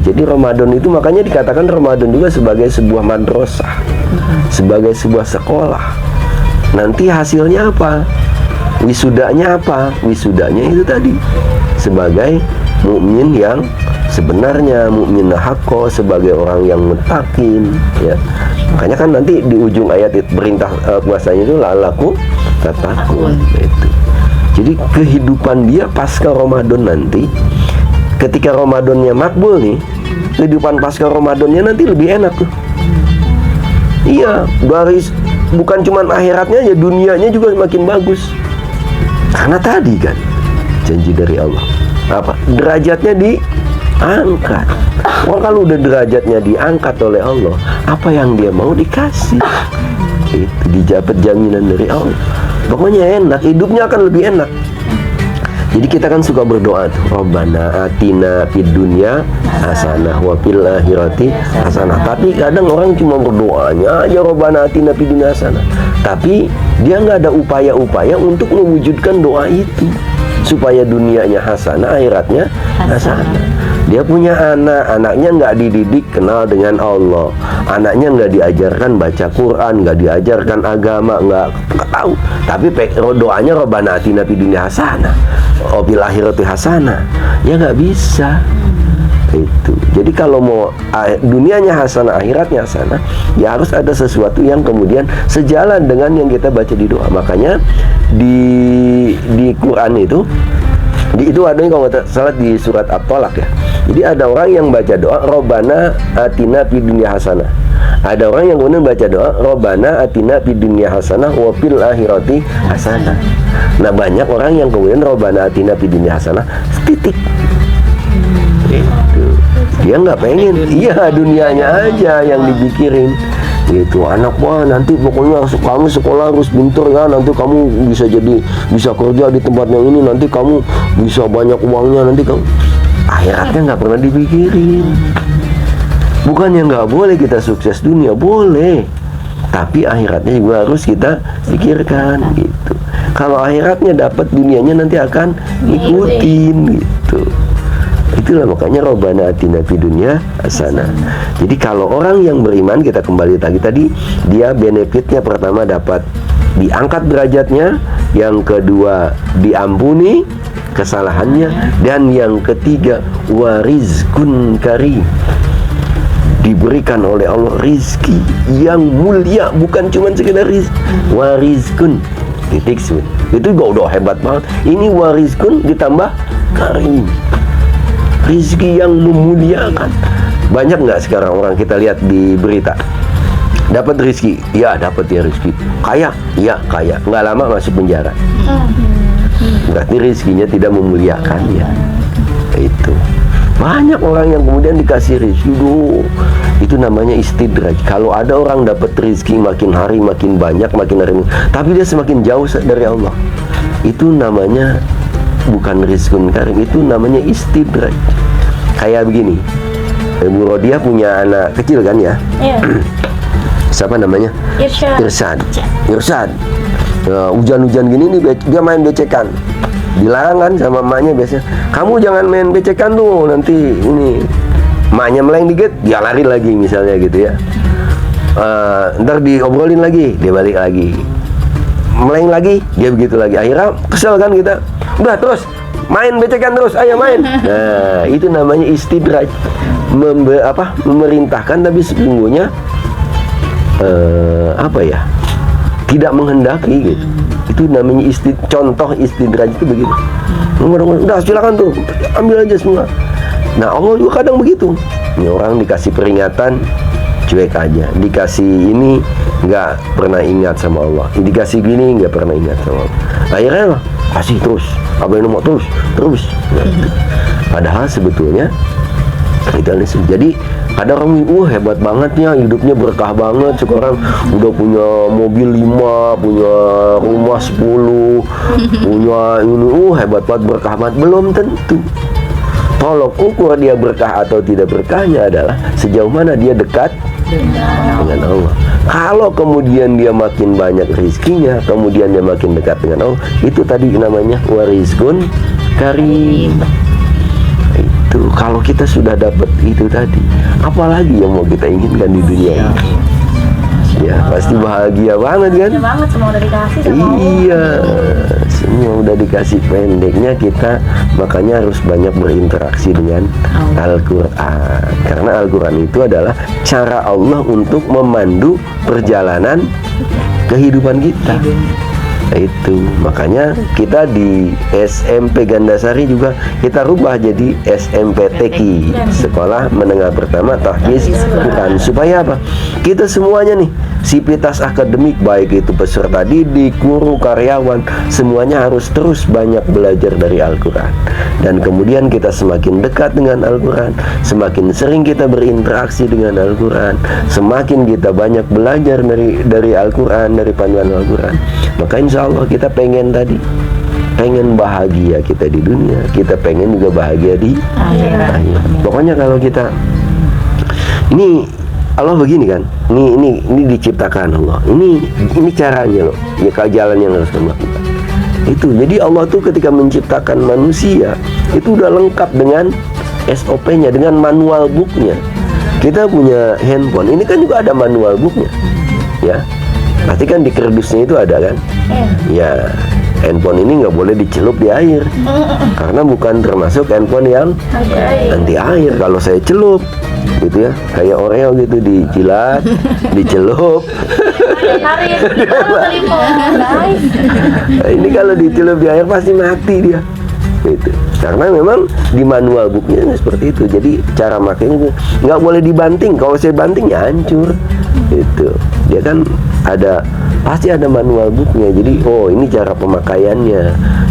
Speaker 2: Jadi Ramadan itu makanya dikatakan Ramadan juga sebagai sebuah madrasah, sebagai sebuah sekolah. Nanti hasilnya apa? Wisudanya apa? Wisudanya itu tadi sebagai mukmin yang sebenarnya, mukmin haqqo, sebagai orang yang mutakin ya. Makanya kan nanti di ujung ayat perintah puasanya itu la'allakum tattaqun itu. Jadi kehidupan dia pasca Ramadan nanti, ketika Ramadannya makbul nih, kehidupan pasca Ramadannya nanti lebih enak tuh. Iya, dari bukan cuma akhiratnya aja, dunianya juga makin bagus. Karena tadi kan janji dari Allah apa? Derajatnya diangkat. Wah, kalau udah derajatnya diangkat oleh Allah, apa yang dia mau dikasih. Itu dijabat jaminan dari Allah. Pokoknya enak, hidupnya akan lebih enak. Jadi kita kan suka berdoa tuh, Rabbana atina fid dunya hasanah wa fil akhirati hasanah. Tapi kadang orang cuma berdoanya aja Rabbana atina fid dunya hasanah. Tapi dia nggak ada upaya-upaya untuk mewujudkan doa itu supaya dunianya hasanah, akhiratnya hasanah. Dia punya anak, anaknya nggak dididik kenal dengan Allah, anaknya nggak diajarkan baca Quran, nggak diajarkan agama, nggak tahu. Tapi doanya Rabbana atina fid dunya hasanah, fil akhirati hasanah, ya nggak bisa. Itu. Jadi kalau mau dunianya hasanah, akhiratnya hasanah, ya harus ada sesuatu yang kemudian sejalan dengan yang kita baca di doa. Makanya di Quran itu ada yang kalau nggak salah di surat At-Tolak ya. Jadi ada orang yang baca doa Rabbana atina fid dunya hasanah. Ada orang yang kemudian baca doa Rabbana atina fid dunya hasanah wa fil akhirati hasanah. Nah, banyak orang yang kemudian Rabbana atina fid dunya hasanah titik. Gitu. Dia nggak pengen, iya dunianya aja yang dipikirin. Gitu, anak wah nanti pokoknya kamu sekolah harus pintar ya, nanti kamu bisa kerja di tempat yang ini, nanti kamu bisa banyak uangnya, nanti kamu akhiratnya nggak pernah dipikirin. Bukannya nggak boleh kita sukses dunia, boleh, tapi akhiratnya juga harus kita pikirkan gitu. Kalau akhiratnya dapat, dunianya nanti akan ngikutin gitu. Itulah makanya Rabbana atina fid dunya hasanah. Jadi kalau orang yang beriman, kita kembali tadi dia benefitnya pertama dapat diangkat derajatnya, yang kedua diampuni kesalahannya, dan yang ketiga warizkun karim, diberikan oleh Allah rizki yang mulia, bukan cuma sekedar rizki, warizkun titik sun. Itu udah hebat banget. Ini warizkun ditambah karim, rizki yang memuliakan. Banyak nggak sekarang orang kita lihat di berita dapat rizki? Ya dapat ya rizki. Kaya? Ya kaya. Nggak lama masuk penjara. Berarti rizkinya tidak memuliakan ya. Itu. Banyak orang yang kemudian dikasih rezeki, itu namanya istidraj. Kalau ada orang dapat rezeki makin hari makin banyak, makin hari, tapi dia semakin jauh dari Allah, itu namanya bukan rizkun karim, itu namanya istidraj. Kayak begini, Bu Rodia punya anak kecil kan ya?
Speaker 3: Iya.
Speaker 2: Siapa namanya?
Speaker 3: Irsyad.
Speaker 2: Irsyad. Nah, hujan-hujan gini nih dia main becekan. Dilarang kan sama emaknya biasanya, kamu jangan main becekan tuh, nanti ini. Emaknya meleng dikit, dia lari lagi misalnya gitu ya. Ntar diobrolin lagi, dia balik lagi. Meleng lagi, dia begitu lagi. Akhirnya kesel kan kita. Udah terus main becekan terus, ayo main. Nah, itu namanya istidraj. Memerintahkan tapi sesungguhnya tidak menghendaki gitu. Itu namanya contoh istidraj itu begitu. Udah silakan tuh, ambil aja semua. Nah, Allah juga kadang begitu. Ini orang dikasih peringatan, cuek aja. Dikasih ini nggak pernah ingat sama Allah. Dikasih gini nggak pernah ingat sama Allah. Akhirnya lah, kasih terus. Apa yang mau terus. Nah, padahal sebetulnya itu aneh. Jadi ada orang, hebat banget ya, hidupnya berkah banget. Sekarang udah punya mobil 5, punya rumah 10, punya ini, hebat banget, berkah banget. Belum tentu. Tolok ukur dia berkah atau tidak berkahnya adalah sejauh mana dia dekat dengan Allah. Kalau kemudian dia makin banyak rezekinya, kemudian dia makin dekat dengan Allah, itu tadi namanya warizkun karim. Itu kalau kita sudah dapat itu tadi, apalagi yang mau kita inginkan di dunia ini? Ya pasti bahagia banget kan?
Speaker 3: Bahagia banget, semua udah dikasih sama Allah.
Speaker 2: Iya, semua udah dikasih. Pendeknya kita makanya harus banyak berinteraksi dengan Al-Quran, karena Al-Quran itu adalah cara Allah untuk memandu perjalanan kehidupan kita. Itu makanya kita di SMP Gandasari juga kita rubah jadi SMPTQ, Sekolah Menengah Pertama Tahfiz Quran. Supaya apa? Kita semuanya nih, sivitas akademik, baik itu peserta didik, guru, karyawan, semuanya harus terus banyak belajar dari Al-Quran. Dan kemudian kita semakin dekat dengan Al-Quran, semakin sering kita berinteraksi dengan Al-Quran, semakin kita banyak belajar dari Al-Quran, dari panduan Al-Quran. Maka insya Allah kita pengen pengen bahagia kita di dunia, kita pengen juga bahagia di akhirat. Pokoknya kalau kita ini Allah begini kan, ini diciptakan Allah, ini caranya loh, ya jalan yang harus kita lakukan. Itu jadi Allah tuh ketika menciptakan manusia itu udah lengkap dengan SOP-nya, dengan manual book-nya. Kita punya handphone, ini kan juga ada manual book-nya, ya. Nanti kan di kardusnya itu ada kan? Ya, handphone ini nggak boleh dicelup di air, karena bukan termasuk handphone yang anti air. Kalau saya celup, gitu ya, kayak Oreo gitu, dijilat, dicelup. Ini kalau dicelup di air pasti mati dia. Gitu. Karena memang di manual booknya seperti itu. Jadi cara makainya nggak boleh dibanting. Kalau saya banting ya hancur. Gitu. Dia kan pasti ada manual booknya. Jadi ini cara pemakaiannya,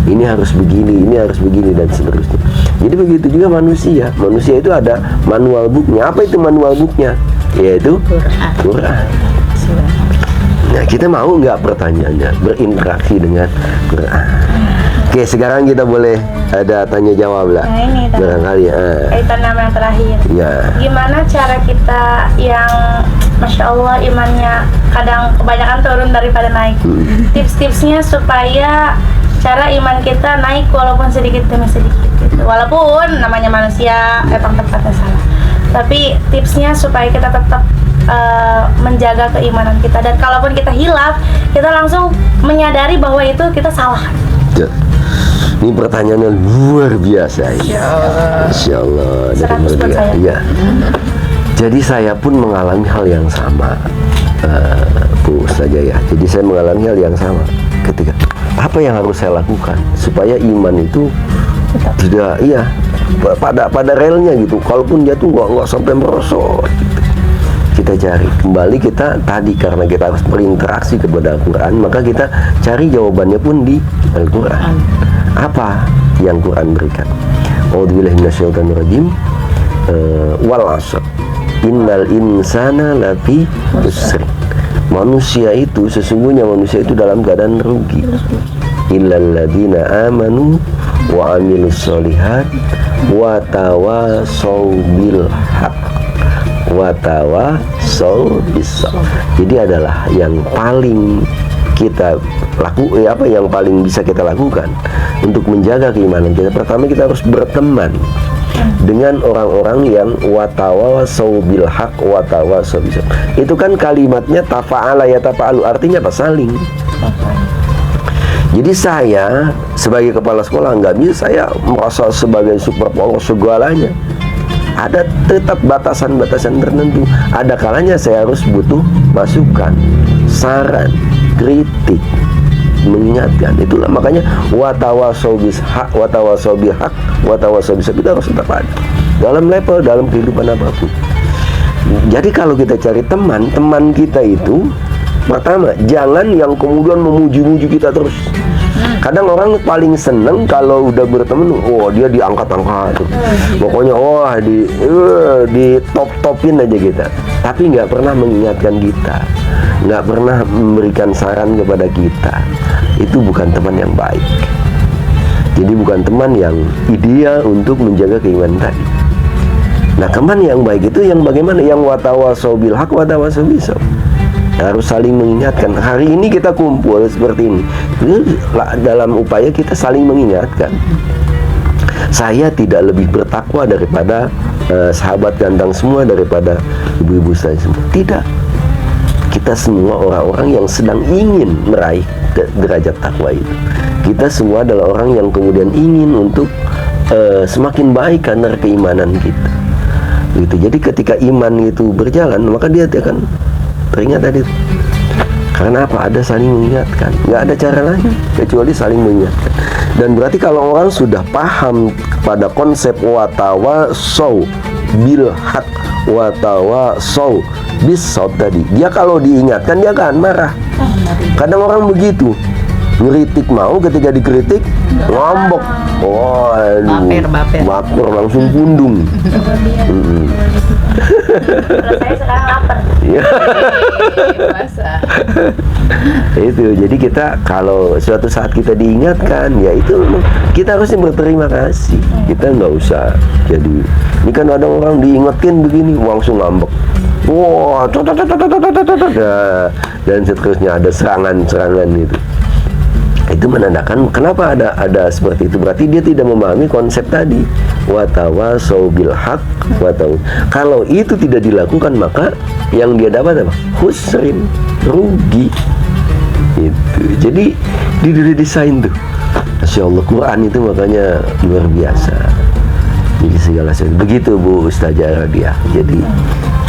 Speaker 2: ini harus begini dan seterusnya. Jadi begitu juga manusia. Manusia itu ada manual booknya. Apa itu manual booknya? Yaitu Quran. Nah, kita mau nggak, pertanyaannya, berinteraksi dengan Quran? Oke, sekarang kita boleh ada tanya jawab lah.
Speaker 3: Nah, ini
Speaker 2: barangkali
Speaker 3: kaitan nama yang terakhir.
Speaker 2: Ya.
Speaker 3: Gimana cara kita yang Masya Allah imannya kadang kebanyakan turun daripada naik? Tips-tipsnya supaya cara iman kita naik walaupun sedikit demi sedikit gitu. Walaupun namanya manusia emang tempatnya salah, tapi tipsnya supaya kita tetap menjaga keimanan kita, dan kalaupun kita hilaf, kita langsung menyadari bahwa itu kita salah.
Speaker 2: Ya. Ini pertanyaannya luar biasa ya. Insya Allah. Ya. Jadi saya pun mengalami hal yang sama, Bu saja ya. Jadi saya mengalami hal yang sama. Ketika apa yang harus saya lakukan supaya iman itu tidak, pada relnya gitu. Kalaupun dia tuh nggak sampai merosot. Gitu. Kita cari kembali, kita tadi karena kita harus berinteraksi kepada Al-Quran, maka kita cari jawabannya pun di Al-Quran. Apa yang Quran berikan? A'udzubillahi minasyaitonirrajim. wal 'ashr innal insana lafi khusr. Manusia itu sesungguhnya manusia itu dalam keadaan rugi. Illal ladzina amanu wa amilus solihat wa tawasau bil haq wa tawasau bis sabr. Jadi adalah yang paling kita yang paling bisa kita lakukan untuk menjaga keimanan kita. Pertama, kita harus berteman dengan orang-orang yang watawasau bil haq watawasau bis sabr. Itu kan kalimatnya tafa'ala ya tafa'alu, artinya apa? Saling. Jadi saya sebagai kepala sekolah nggak bisa saya merasa sebagai super power segalanya. Ada tetap batasan-batasan tertentu. Ada kalanya saya harus butuh masukan, saran, kritik, mengingatkan. Itulah makanya watawasau bis haq watawasau bil haq watawasau bis sabr, kita harus tetap ada dalam level, dalam kehidupan apapun. Jadi kalau kita cari teman kita itu pertama, jangan yang kemudian memuji-muji kita terus. Kadang orang paling seneng kalau udah berteman, dia diangkat-angkat, pokoknya di top-topin aja kita. Tapi nggak pernah mengingatkan kita, nggak pernah memberikan saran kepada kita. Itu bukan teman yang baik. Jadi bukan teman yang ideal untuk menjaga keimanan tadi. Nah, teman yang baik itu yang bagaimana? Yang watawasau bil haq watawasau bis sabr. Harus saling mengingatkan. Hari ini kita kumpul seperti ini dalam upaya kita saling mengingatkan. Saya tidak lebih bertakwa daripada sahabat ganteng semua, daripada ibu-ibu saya semua. Tidak. Kita semua orang-orang yang sedang ingin meraih derajat takwa itu. Kita semua adalah orang yang kemudian ingin untuk semakin baik karena keimanan kita. Gitu. Jadi ketika iman itu berjalan, maka dia akan teringat tadi. Karena apa? Ada saling mengingatkan. Nggak ada cara lain kecuali saling mengingatkan. Dan berarti kalau orang sudah paham pada konsep watawasau bil haq watawasau bis sabr tadi, dia kalau diingatkan dia akan marah. Kadang orang begitu, ngeritik mau, ketika dikritik ngambek. Baper langsung pundung.
Speaker 3: Kalau saya sekarang lapar.
Speaker 2: Itu jadi kita kalau suatu saat kita diingatkan, ya itu kita harusnya berterima kasih. Kita nggak usah jadi ini kan ada orang diingatkan begini langsung ngambek. Dan seterusnya ada serangan gitu. Itu menandakan kenapa ada seperti itu. Berarti dia tidak memahami konsep tadi watawasau bil haq kalau itu tidak dilakukan, maka yang dia dapat apa? Khusrin, rugi. Itu. Jadi didesain tuh. Masya Allah, Quran itu makanya luar biasa. Jadi segala sesuatu. Begitu Bu Ustazah Radia. Jadi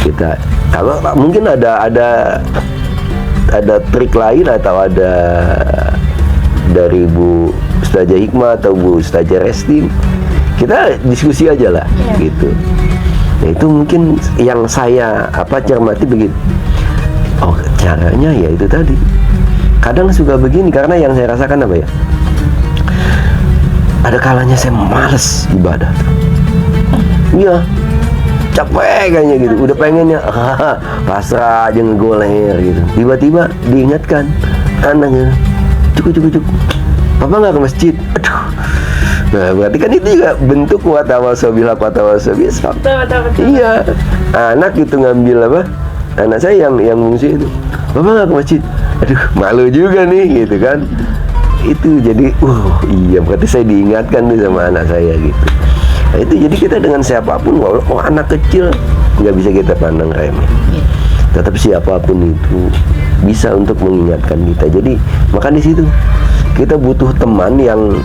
Speaker 2: kita kalau mungkin ada trik lain atau ada dari Bu Ustazah Hikmah atau Bu Ustazah Resti, kita diskusi aja lah, gitu. Nah, itu mungkin yang saya cermati begitu. Oh, caranya ya itu tadi. Kadang suka begini karena yang saya rasakan apa ya? Ada kalanya saya malas ibadah. Iya, capek kayaknya gitu. Udah pengennya pasrah aja ngegoler gitu. Tiba-tiba diingatkan anaknya, cukup. Papa nggak ke masjid. Aduh. Nah, berarti kan itu juga bentuk watawasau bil haq watawasau bis sabr. Betul. Iya. Anak itu ngambil apa? Anak saya yang fungsi itu. Papa nggak ke masjid. Aduh, malu juga nih gitu kan. Itu jadi iya, berarti saya diingatkan nih sama anak saya gitu. Nah, itu jadi kita dengan siapapun, walaupun anak kecil nggak bisa kita pandang remeh. Tetap siapapun itu bisa untuk mengingatkan kita. Jadi maka di situ kita butuh teman yang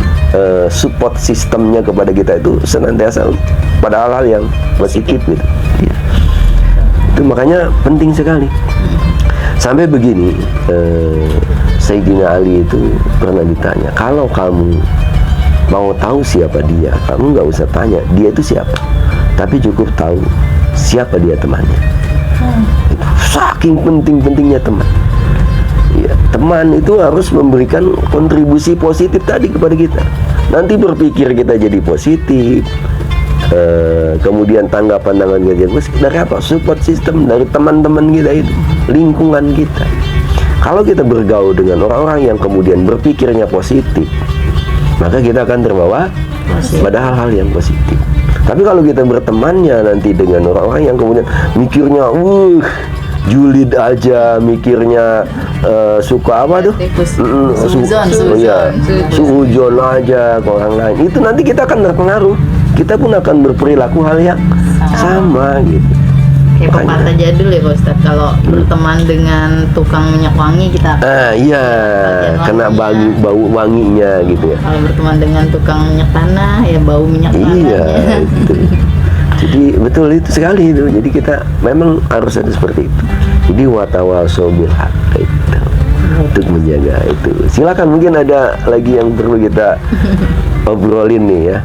Speaker 2: support sistemnya kepada kita itu senantiasa pada hal-hal yang positif gitu. Ya. Itu makanya penting sekali. Sampai begini, Sayyidina Ali itu pernah ditanya, kalau kamu mau tahu siapa dia, kamu nggak usah tanya dia itu siapa, tapi cukup tahu siapa dia temannya. Itu saking pentingnya teman. Ya, teman itu harus memberikan kontribusi positif tadi kepada kita. Nanti berpikir kita jadi positif, kemudian tanggapan kajian dari apa? Support system dari teman-teman kita itu, lingkungan kita. Kalau kita bergaul dengan orang-orang yang kemudian berpikirnya positif, maka kita akan terbawa pada hal-hal yang positif. Tapi kalau kita bertemannya nanti dengan orang-orang yang kemudian mikirnya julid aja, mikirnya suka apa tuh? Suudzon aja ke orang lain, itu nanti kita akan terpengaruh. Kita pun akan berperilaku hal yang sama gitu.
Speaker 1: Kayak pepatah jadul ya Pak Ustadz, kalau berteman dengan tukang minyak wangi kita
Speaker 2: iya, kena bau wanginya gitu ya.
Speaker 1: Kalau berteman dengan tukang minyak tanah ya bau minyak tanahnya.
Speaker 2: Iya, itu. Jadi betul itu sekali itu. Jadi kita memang harus ada seperti itu. Jadi watawasau bil haq itu untuk menjaga itu. Silakan, mungkin ada lagi yang perlu kita obrolin nih ya.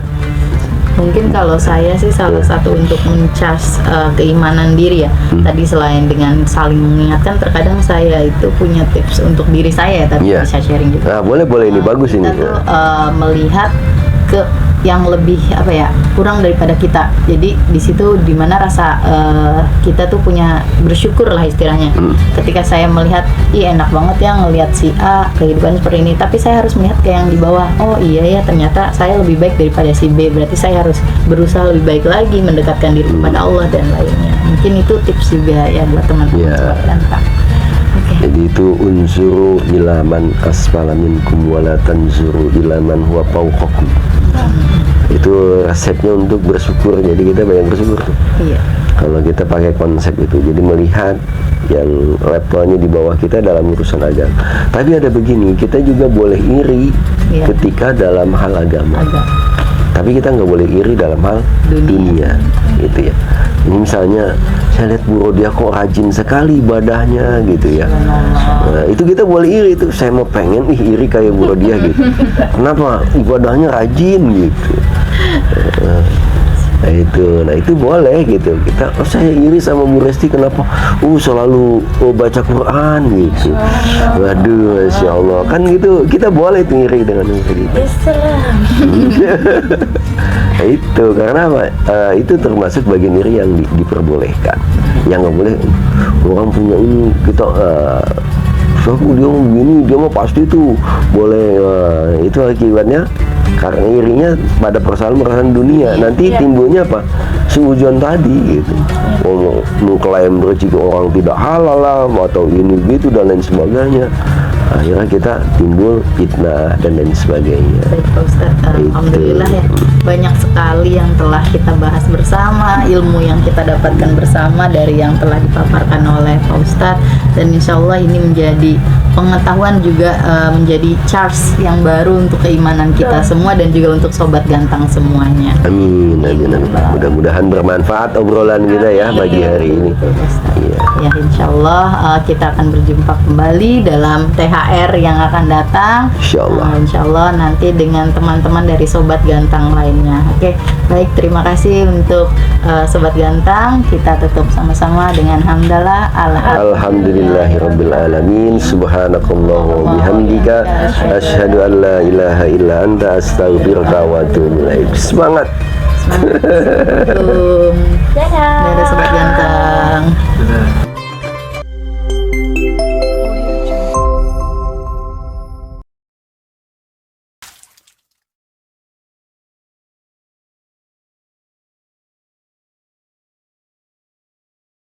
Speaker 1: Mungkin kalau saya sih salah satu untuk mencas keimanan diri ya. Tadi selain dengan saling mengingatkan, terkadang saya itu punya tips untuk diri saya, tapi bisa sharing juga.
Speaker 2: Nah, boleh ini bagus ini.
Speaker 1: Kita tuh melihat ke yang lebih apa ya, kurang daripada kita. Jadi di situ dimana rasa kita tuh punya bersyukur lah istilahnya. Ketika saya melihat, enak banget ya ngelihat si A kehidupan seperti ini, tapi saya harus melihat ke yang di bawah. Oh iya ya, ternyata saya lebih baik daripada si B. Berarti saya harus berusaha lebih baik lagi, mendekatkan diri kepada Allah dan lainnya. Mungkin itu tips juga ya buat teman-teman sobat gantang.
Speaker 2: Jadi itu unsuru ilaman asfala minkum wala tanzuru ilaman huwa fawqakum. Itu resepnya untuk bersyukur. Jadi kita banyak bersyukur tuh. Iya. Kalau kita pakai konsep itu, jadi melihat yang levelnya di bawah kita dalam urusan agama. Tapi ada begini, kita juga boleh iri ketika dalam hal agama. Tapi kita nggak boleh iri dalam hal dunia gitu ya. Ini misalnya saya lihat Bu Rodia kok rajin sekali ibadahnya gitu ya. Nah, itu kita boleh iri itu. Saya mau pengen iri kayak Bu Rodia gitu. Kenapa? Ibadahnya rajin gitu. Nah itu boleh gitu. Kita saya iri sama Bu Resti kenapa? Selalu baca Quran gitu. Waduh, Masya Allah. Kan gitu kita boleh tuh iri dengan itu. Nah, itu karena apa? Itu termasuk bagian iri yang diperbolehkan. Yang nggak boleh orang punya ini kita dia begini, dia mah pasti tuh boleh. Itu akibatnya karena irinya pada persoalan dunia. Nanti timbulnya apa? Suudzon tadi gitu. Mengklaim rezeki orang tidak halal lah, atau ini gitu dan lain sebagainya. Akhirnya kita timbul fitnah dan lain sebagainya.
Speaker 1: Baik Pak Ustadz, alhamdulillah ya, banyak sekali yang telah kita bahas bersama, ilmu yang kita dapatkan bersama dari yang telah dipaparkan oleh Pak Ustadz, dan insya Allah ini menjadi pengetahuan juga, menjadi charge yang baru untuk keimanan kita semua dan juga untuk sobat gantang semuanya.
Speaker 2: Amin. Mudah-mudahan bermanfaat obrolan kita ya pagi hari ini.
Speaker 1: Ya, insya Allah kita akan berjumpa kembali dalam THR yang akan datang. Insya Allah nanti dengan teman-teman dari sobat gantang lainnya. Oke, baik, terima kasih untuk sobat gantang. Kita tutup sama-sama dengan hamdalah.
Speaker 2: Alhamdulillahirabbil alamin. Subhanakallahumma bihamdika asyhadu an la ilaha illa anta astaghfiruka wa atubu ilaik. Semangat.
Speaker 1: Dadah sobat gantang.